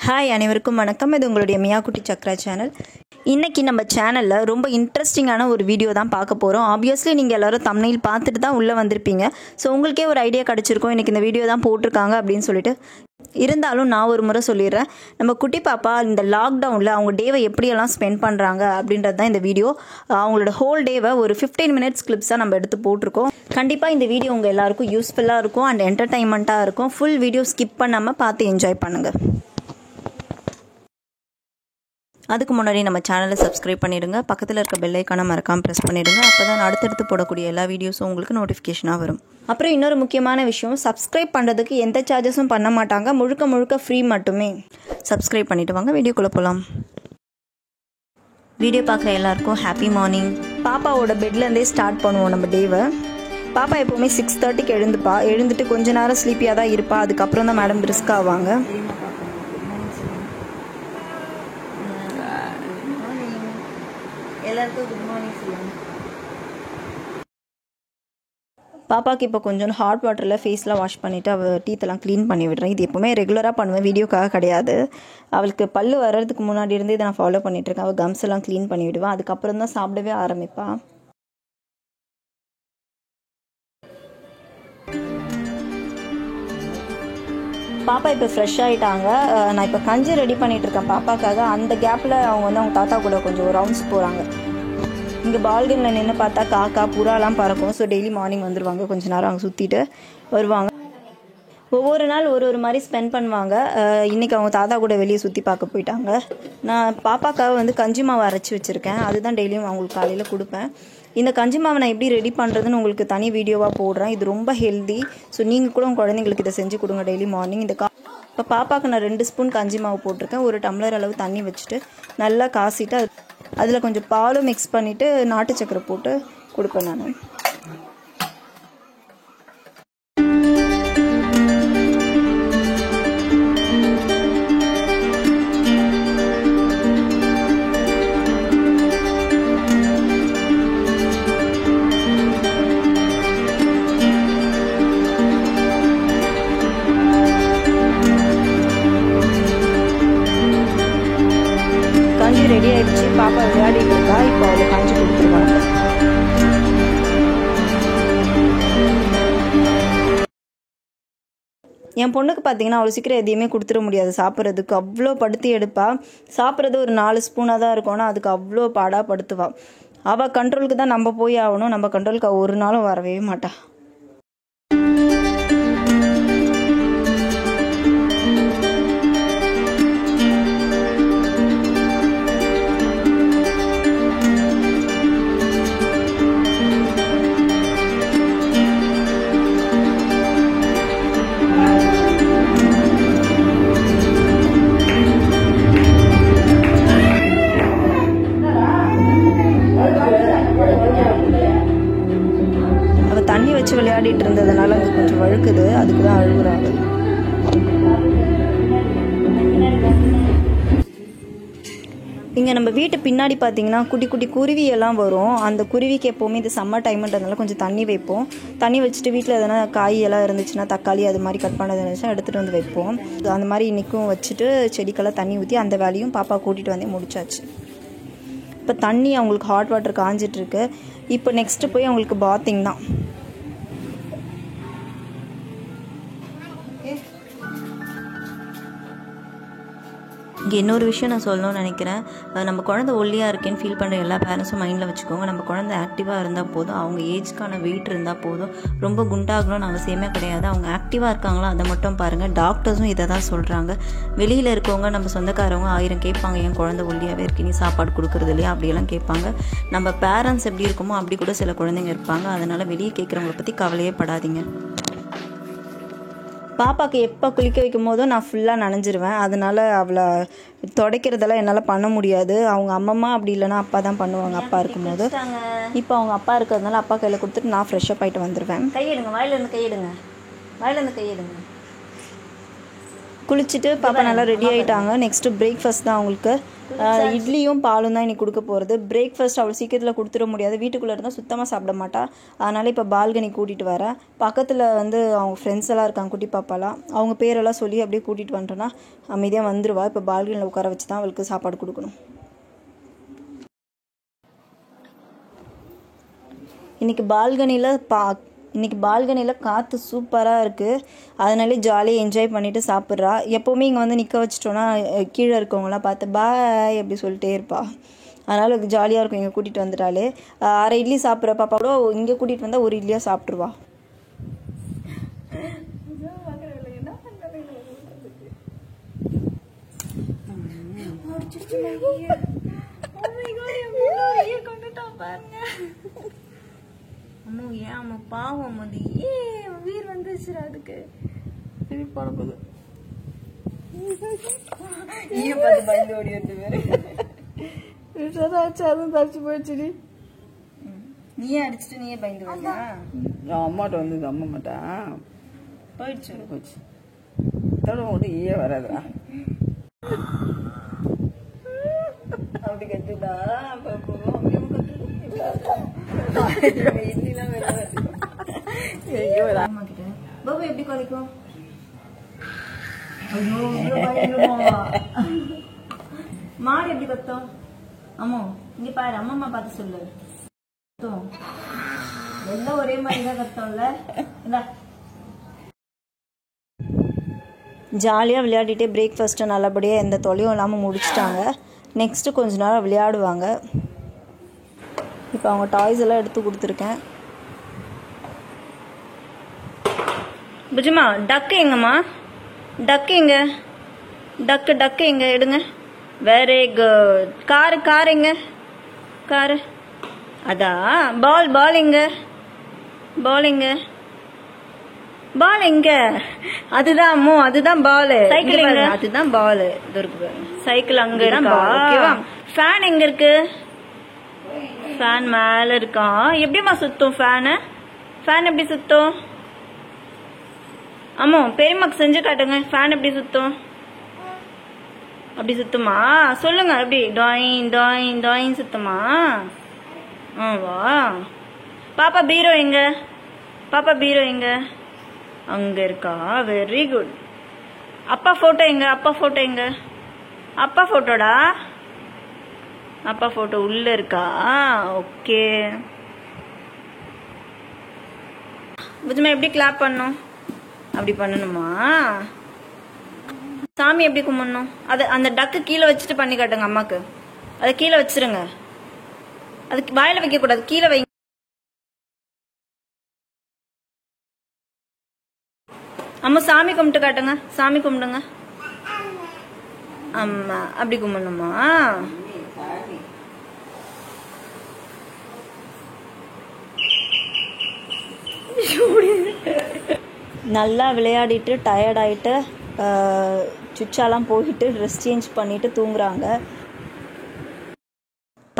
Hi அனைவருக்கும் வணக்கம். இது உங்களுடைய மியா குட்டி சக்ரா சேனல். இன்றைக்கி நம்ம சேனலில் ரொம்ப இன்ட்ரெஸ்டிங்கான ஒரு வீடியோ தான் பார்க்க போகிறோம். ஆப்வியஸ்லி நீங்கள் எல்லோரும் தம்ப்நெயில் பார்த்துட்டு தான் உள்ளே வந்திருப்பீங்க. ஸோ உங்களுக்கே ஒரு ஐடியா கிடச்சிருக்கும் இன்றைக்கி இந்த வீடியோ தான் போட்டிருக்காங்க அப்படின்னு சொல்லிட்டு. இருந்தாலும் நான் ஒரு முறை சொல்லிடுறேன், நம்ம குட்டி பாப்பா இந்த லாக்டவுனில் அவங்க டேவை எப்படியெல்லாம் ஸ்பெண்ட் பண்ணுறாங்க அப்படின்றது தான் இந்த வீடியோ. அவங்களோட ஹோல் டேவை ஒரு 15 மினிட்ஸ் கிளிப்ஸாக நம்ம எடுத்து போட்டிருக்கோம். கண்டிப்பாக இந்த வீடியோ உங்கள் எல்லாருக்கும் யூஸ்ஃபுல்லாக இருக்கும் அண்ட் என்டர்டைன்மெண்ட்டாக இருக்கும். ஃபுல் வீடியோ ஸ்கிப் பண்ணாமல் பார்த்து என்ஜாய் பண்ணுங்கள். அதுக்கு முன்னாடி நம்ம சேனலை சப்ஸ்கிரைப் பண்ணிடுங்க. பக்கத்தில் இருக்க பெல் ஐக்கானை மறக்காமல் ப்ரெஸ் பண்ணிடுங்க. அப்போ தான் அடுத்தடுத்து போடக்கூடிய எல்லா வீடியோஸும் உங்களுக்கு நோட்டிஃபிகேஷனாக வரும். அப்புறம் இன்னொரு முக்கியமான விஷயம், சப்ஸ்கிரைப் பண்ணுறதுக்கு எந்த சார்ஜஸும் பண்ண மாட்டாங்க. முழுக்க ஃப்ரீ மட்டுமே. சப்ஸ்கிரைப் பண்ணிவிட்டு வாங்க வீடியோக்குள்ளே போகலாம். வீடியோ பார்க்குற எல்லாருக்கும் ஹாப்பி மார்னிங். பாப்பாவோட பெட்லேருந்தே ஸ்டார்ட் பண்ணுவோம் நம்ம டேவை. பாப்பா எப்போவுமே 6:30க்கு எழுந்துட்டு கொஞ்ச நேரம் ஸ்லீப்பியாக தான் இருப்பா. அதுக்கப்புறம் தான் மேடம் பிரிஸ்க் ஆவாங்க. எல்லாருக்கும் குட் மார்னிங் சொல்லுங்க. பாப்பாவுக்கு இப்போ கொஞ்சம் ஹாட் வாட்டரில் ஃபேஸ்லாம் வாஷ் பண்ணிவிட்டு அவள் டீத்தெல்லாம் க்ளீன் பண்ணி விடுறேன். இது எப்போவுமே ரெகுலராக பண்ணுவேன், வீடியோக்காக கிடையாது. அவளுக்கு பல் வர்றதுக்கு முன்னாடி இருந்து இதை நான் ஃபாலோ பண்ணிகிட்ருக்கேன். அவள் கம்ஸ் எல்லாம் க்ளீன் பண்ணி விடுவேன். அதுக்கப்புறம் தான் சாப்பிடவே ஆரம்பிப்பாள். பாப்பா இப்போ ஃப்ரெஷ் ஆகிட்டாங்க. நான் இப்போ கஞ்சி ரெடி பண்ணிகிட்ருக்கேன் பாப்பாக்காக. அந்த கேப்பில் அவங்க அவங்க தாத்தா கூட கொஞ்சம் ரவுண்ட்ஸ் போகிறாங்க. இங்கே பால்கனில் நின்று பார்த்தா காக்கா புறாலாம் பறக்கும். ஸோ டெய்லி மார்னிங் வந்துடுவாங்க, கொஞ்சம் நேரம் அவங்க சுற்றிட்டு வருவாங்க. ஒவ்வொரு நாள் ஒரு மாதிரி ஸ்பெண்ட் பண்ணுவாங்க. இன்றைக்கி அவங்க தாத்தா கூட வெளியே சுற்றி பார்க்க போயிட்டாங்க. நான் பாப்பாக்காக கஞ்சி மாவு அரைச்சி வச்சுருக்கேன். அதுதான் டெய்லியும் அவங்களுக்கு காலையில் கொடுப்பேன். இந்த கஞ்சி மாவை நான் எப்படி ரெடி பண்ணுறதுன்னு உங்களுக்கு தனி வீடியோவாக போடுறேன். இது ரொம்ப ஹெல்தி. ஸோ நீங்கள் கூட உங்கள் குழந்தைங்களுக்கு இதை செஞ்சு கொடுங்க டெய்லி மார்னிங். இப்போ பாப்பாவுக்கு நான் 2 ஸ்பூன் கஞ்சி மாவு போட்டிருக்கேன். ஒரு டம்ளர் அளவு தண்ணி வச்சுட்டு நல்லா காசிட்டு அதில் கொஞ்சம் பாலும் மிக்ஸ் பண்ணிவிட்டு நாட்டு சக்கரை போட்டு கொடுப்பேன் நான். கஞ்சி ரெடி ஆயிடுச்சு. பாப்பா விளையாடிட்டு இருக்கா. இப்போ அவளுக்கு கஞ்சி கொடுத்துருவாங்க. என் பொண்ணுக்கு பார்த்தீங்கன்னா அவ்வளோ சீக்கிரம் எதையுமே கொடுத்துட முடியாது சாப்பிட்றதுக்கு. அவ்வளோ படுத்தி எடுப்பா. சாப்பிட்றது ஒரு 4 ஸ்பூனாக தான் இருக்கும்னா அதுக்கு அவ்வளோ பாடாக படுத்துவா. அவள் கண்ட்ரோலுக்கு தான் நம்ம போய் ஆகணும். நம்ம கண்ட்ரோலுக்கு ஒரு நாளும் வரவே மாட்டா. தண்ணி வச்சு விளையாடிட்டு இருந்ததுனால அங்கே கொஞ்சம் வழுக்குது. அதுக்கு தான் அழுகுறாங்க. இங்கே நம்ம வீட்டு பின்னாடி பார்த்தீங்கன்னா குட்டி குட்டி குருவியெல்லாம் வரும். அந்த குருவிக்கு எப்போவுமே இது சம்மர் டைம்ன்றதுனால கொஞ்சம் தண்ணி வைப்போம். தண்ணி வச்சுட்டு வீட்டில் எதனா காய் எல்லாம் இருந்துச்சுன்னா, தக்காளி அது மாதிரி கட் பண்ணது இருந்துச்சுன்னா எடுத்துகிட்டு வந்து வைப்போம். அந்த மாதிரி இன்றைக்கும் வச்சுட்டு செடிக்கெல்லாம் தண்ணி ஊற்றி அந்த வேலையும் பாப்பா கூட்டிகிட்டு வந்து முடிச்சாச்சு. இப்போ தண்ணி அவங்களுக்கு ஹாட் வாட்டர் காஞ்சிட்ருக்கு. இப்போ நெக்ஸ்ட்டு போய் அவங்களுக்கு பாத்திங் தான். இங்கே இன்னொரு விஷயம் நான் சொல்லணும்னு நினைக்கிறேன். நம்ம குழந்தை ஒல்லியாக இருக்கேன்னு ஃபீல் பண்ணுற எல்லா பேரண்ட்ஸும் மைண்டில் வச்சுக்கோங்க. நம்ம குழந்தை ஆக்டிவாக இருந்தால் போதும், அவங்க ஏஜ்க்கான வெயிட் இருந்தால் போதும். ரொம்ப குண்டாகணும்னு அவசியமே கிடையாது. அவங்க ஆக்டிவாக இருக்காங்களோ அதை மட்டும் பாருங்கள். டாக்டர்ஸும் இதை தான் சொல்கிறாங்க. வெளியில் இருக்கவங்க நம்ம சொந்தக்காரவங்க 1000 கேட்பாங்க, என் குழந்தை ஒல்லியாகவே இருக்கு, நீ சாப்பாடு கொடுக்குறது இல்லையா அப்படியெல்லாம் கேட்பாங்க. நம்ம பேரண்ட்ஸ் எப்படி இருக்குமோ அப்படி கூட சில குழந்தைங்க இருப்பாங்க. அதனால் வெளியே கேட்குறவங்கள பற்றி கவலையே படாதீங்க. பாப்பாவுக்கு எப்போ குளிக்க வைக்கும் போதும் நான் ஃபுல்லாக நனைஞ்சிருவேன். அதனால் அவளை துடைக்கிறதெல்லாம் என்னால் பண்ண முடியாது. அவங்க அம்மம்மா அப்படி இல்லைன்னா அப்பா தான் பண்ணுவாங்க அப்பா இருக்கும்போது. இப்போ அவங்க அப்பா இருக்கிறதுனால அப்பா கையில் கொடுத்துட்டு நான் ஃப்ரெஷ்ஷப் ஆகிட்டு வந்துடுவேன். கையெடுங்க, வாயிலேருந்து கையெடுங்க, வாயிலேருந்து கையெடுங்க. குளிச்சுட்டு பாப்பா நல்லா ரெடி ஆகிட்டாங்க. நெக்ஸ்ட்டு பிரேக்ஃபாஸ்ட் தான் அவங்களுக்கு. இட்லியும் பாலும் தான் இன்றைக்கி கொடுக்க போகிறது. பிரேக்ஃபாஸ்ட் அவ்வளோ சீக்கிரத்தில் கொடுத்துட முடியாது, வீட்டுக்குள்ளே இருந்தால் சுத்தமாக சாப்பிட மாட்டா. அதனால் இப்போ பால்கனி கூட்டிகிட்டு வரேன். பக்கத்தில் வந்து அவங்க ஃப்ரெண்ட்ஸ் எல்லாம் இருக்காங்க, குட்டி பாப்பாலாம். அவங்க பேரெல்லாம் சொல்லி அப்படியே கூட்டிகிட்டு வந்துட்டோன்னா அமைதியாக வந்துடுவா. இப்போ பால்கனியில் உட்கார வச்சு தான் அவளுக்கு சாப்பாடு கொடுக்கணும். இன்றைக்கி பால்கனியில் காற்று சூப்பராக இருக்குது. அதனாலே ஜாலியாக என்ஜாய் பண்ணிவிட்டு சாப்பிட்றா. எப்போவுமே இங்கே வந்து நிற்க வச்சிட்டோன்னா கீழே இருக்கவங்களாம் பார்த்து பாய் அப்படி சொல்லிட்டே இருப்பா. அதனால் ஜாலியாக இருக்கும். இங்கே கூட்டிகிட்டு வந்துட்டாலே 6 இட்லி சாப்பிட்ற பாப்பா கூட இங்கே கூட்டிகிட்டு வந்தால் 1 இட்லியாக சாப்பிட்ருவா. அம்மா ஏன் அம்மா பாவம் அது உயிர் வந்துச்சுரா. அதுக்கு சிரிப்பான போது பயந்து ஓடி வந்து வேறு அதுவும் தச்சு போயிடுச்சுடி. நீயே அடிச்சுட்டு நீயே பயந்து வந்தா. அம்மாட்ட வந்து அம்மா மாட்டா போயிடுச்சு ஓடி ஏ வராதா அப்படி கத்துதா. பாபு எப்படி குறைக்கும்? மாடு எப்படி கத்தோம்? அம்மா இங்க பாரு, அம்மா பார்த்து சொல்லு. எல்லாம் ஒரே மாதிரிதான் கத்தோம்ல. ஜாலியாக விளையாடிட்டே பிரேக்ஃபாஸ்ட்டை நல்லபடியாக எந்த தொலையும் இல்லாமல் முடிச்சிட்டாங்க. நெக்ஸ்ட்டு கொஞ்ச நேரம் விளையாடுவாங்க. இப்போ அவங்க டாய்ஸ் எல்லாம் எடுத்து கொடுத்துருக்கேன். புஜுமா டக்கு எங்கம்மா? டக்கு எங்க? டக்கு எங்க எடுங்க. Very good. காரு எங்க? காரு அதான். பால் எங்க? பால் எங்க? அதுதான் அம்மோ, அதுதான் பால். சைக்கிள் எங்க? அதுதான் பால். இது இருக்கு. சைக்கிள் அங்க இருக்கா? ஓகேவா. ஃபேன் எங்க இருக்கு? ஃபேன் மேல இருக்கா. எப்படிமா சுத்தும் ஃபேன் எப்படி சுத்தும்? ஆமா பெரியமாக்கு செஞ்சு காட்டுங்க. ஃபேன் எப்படி சுத்தும்? அப்படி சுத்துமா? சொல்லுங்க. அப்படி டாயின் டாயின் டாயின் சுத்துமா? வா. பாப்பா பீரோ எங்க? அங்க இருக்கா. Very good. அப்பா போட்டோ எங்க? அப்பா போட்டோடா. அப்பா போட்டோ உள்ள இருக்கா? ஓகே. புஜ்மா எப்படி கிளாப் பண்ணும்? அப்படி பண்ணணுமா? சாமி எப்படி கும்பிடணும்? அது அந்த டக்கு கீழே வச்சுட்டு பண்ணி காட்டுங்க அம்மாக்கு. அதை கீழே வச்சிருங்க. அதுக்கு வாயில வைக்க கூடாது, கீழே வைங்க. அம்மா சாமி கும்பிட்டு காட்டுங்க. சாமி கும்பிடுங்க. அம்மா அப்படி கும்பிடணுமா? நல்லா விளையாடிட்டு டயர்ட் ஆகிட்டு சுச்சாலாம் போயிட்டு ட்ரெஸ் சேஞ்ச் பண்ணிவிட்டு தூங்குறாங்க.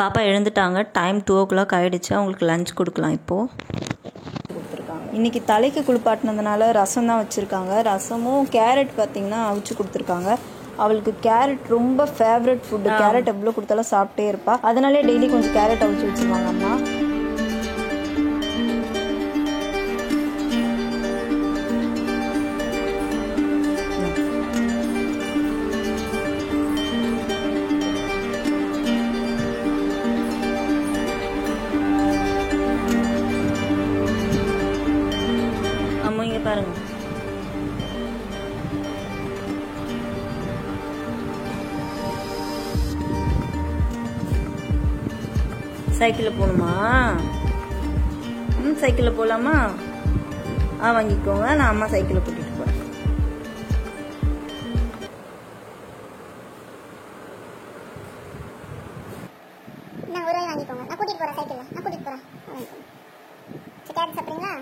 பாப்பா எழுந்துட்டாங்க. டைம் 2 o'clock ஆகிடுச்சு. அவங்களுக்கு லஞ்ச் கொடுக்கலாம். இப்போது கொடுத்துருக்காங்க. இன்றைக்கி தலைக்கு குளிப்பாட்டினதுனால ரசம் தான் வச்சுருக்காங்க. ரசமும் கேரட் பார்த்திங்கன்னா அவிச்சு கொடுத்துருக்காங்க. அவளுக்கு கேரட் ரொம்ப ஃபேவரட் ஃபுட்டு. கேரட் எவ்வளோ கொடுத்தாலும் சாப்பிட்டே இருப்பா. அதனாலே டெய்லி கொஞ்சம் கேரட் அவிச்சு வச்சுருவாங்க அம்மா. பாருங்க சைக்கிளில் போகணுமா? சைக்கிளில் போகலாமா? வாங்கிக்கோங்க. நான் அம்மா சைக்கிளில் கூட்டிகிட்டு போகிறேன். நான் ஒரு ரூபாய் வாங்கிக்கோங்க. நான் கூட்டிகிட்டு போகிறேன் சைக்கிளில். நான் கூட்டிகிட்டு போகிறேன். கேரட் சாப்பிட்றீங்களா?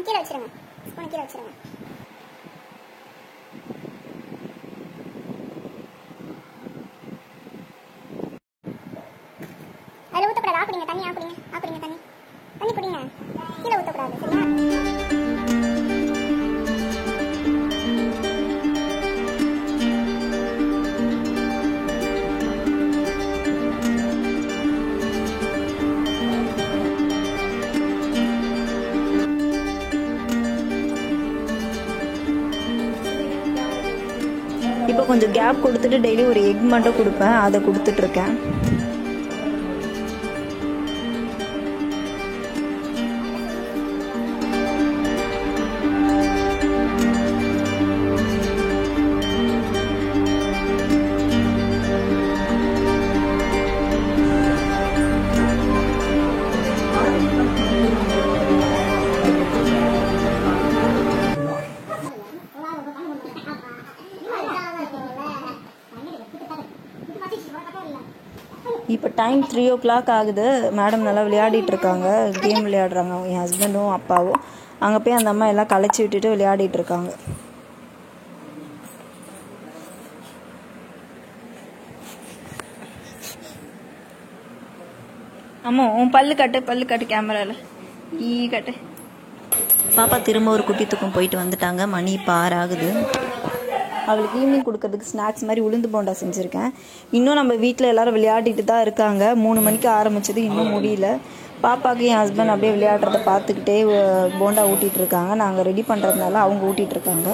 கீழே வச்சிருங்க. ஸ்பூன் கீழே வச்சிருங்க. அதில் ஊற்றக்கூடாது. ஆக்குறீங்க தண்ணி. ஆக்குறீங்க தண்ணி குடிங்க. கீழே ஊற்றக்கூடாது. சரியா? இப்போ கொஞ்சம் கேப் கொடுத்துட்டு டெய்லி ஒரு எக் மட்டும் கொடுப்பேன், அதை கொடுத்துட்ருக்கேன். இப்போ டைம் 3 o'clock ஆகுது. மேடம் நல்லா விளையாடிட்டு இருக்காங்க, கேம் விளையாடுறாங்க. என் ஹஸ்பண்டும் அப்பாவும் அங்கே போய் அந்த அம்மா எல்லாம் களைச்சி விட்டுட்டு விளையாடிட்டு இருக்காங்க. அம்மா உன் பல்லு கட்டு கேமராவில் கட்டு. பாப்பா திரும்ப ஒரு குட்டி தூக்கம் போயிட்டு வந்துட்டாங்க. மணி 6 ஆகுது. அவளுக்கு ஈவினிங் கொடுக்கறதுக்கு ஸ்நாக்ஸ் மாதிரி உளுந்து போண்டா செஞ்சுருக்கேன். இன்னும் நம்ம வீட்டில் எல்லோரும் விளையாடிட்டு தான் இருக்காங்க. 3 மணிக்கு ஆரம்பிச்சது, இன்னும் முடியல. பாப்பாவுக்கு என் ஹஸ்பண்ட் அப்படியே விளையாடுறத பார்த்துக்கிட்டே போண்டா ஊட்டிகிட்டு இருக்காங்க. நாங்கள் ரெடி பண்ணுறதுனால அவங்க ஊட்டிகிட்டு இருக்காங்க.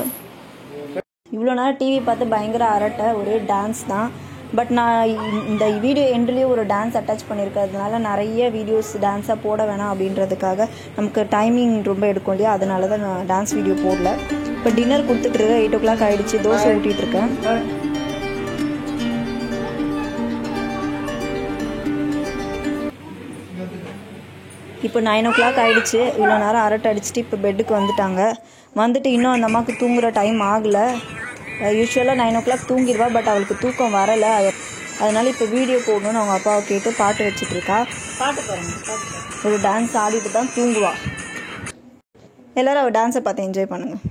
இவ்வளோ நேரம் டிவி பார்த்து பயங்கர அரட்டை, ஒரே டான்ஸ் தான். பட் நான் இந்த வீடியோ எண்ட்லேயே ஒரு டான்ஸ் அட்டாச் பண்ணியிருக்கிறதுனால நிறைய வீடியோஸ் டான்ஸாக போட வேணாம் அப்படின்றதுக்காக, நமக்கு டைமிங் ரொம்ப எடுக்கும் இல்லையா, அதனால தான் நான் டான்ஸ் வீடியோ போடல. இப்போ டின்னர் கொடுத்துட்ருக்கேன். 8 o'clock ஆகிடுச்சு. தோசை ஊட்டிகிட்ருக்கேன். இப்போ 9 o'clock ஆகிடுச்சு. இவ்வளோ நேரம் அரட்டை அடிச்சுட்டு இப்போ பெட்டுக்கு வந்துட்டாங்க. வந்துட்டு இன்னும் அந்த அம்மாவுக்கு தூங்குகிற டைம் ஆகலை. யூஸ்வலாக 9 o'clock தூங்கிடுவா, பட் அவளுக்கு தூக்கம் வரலை. அதனால் இப்போ வீடியோ போடணும்னு அவங்க அப்பாவை கேட்டு பாட்டு வச்சுட்ருக்கா. பாட்டு பாருங்க, ஒரு டான்ஸ் ஆடிட்டு தான் தூங்குவா. எல்லோரும் அவள் டான்ஸை பார்த்து என்ஜாய் பண்ணுங்கள்.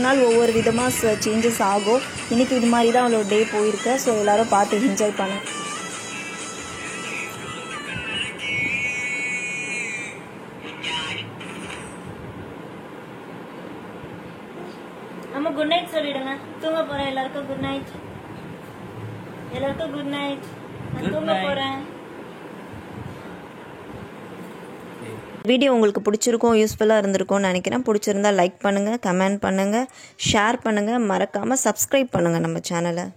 நாள் ஒவ்வொரு விதமாக சேஞ்சஸ் ஆகும். இன்றைக்கி இது மாதிரி தான் அவளோட டே போயிருக்கு. ஸோ எல்லோரும் பார்த்து என்ஜாய் பண்ணு. அம்மா குட் நைட் சொல்லிடுங்க. தூங்க போகிறேன். எல்லாருக்கும் குட் நைட். Good night. நான் தூங்க போகிறேன். வீடியோ உங்களுக்கு பிடிச்சிருக்கும், யூஸ்ஃபுல்லாக இருந்திருக்கும்னு நினைக்கிறேன். பிடிச்சிருந்தா லைக் பண்ணுங்கள், கமெண்ட் பண்ணுங்கள், ஷேர் பண்ணுங்கள், மறக்காமல் சப்ஸ்கிரைப் பண்ணுங்கள் நம்ம சேனலை.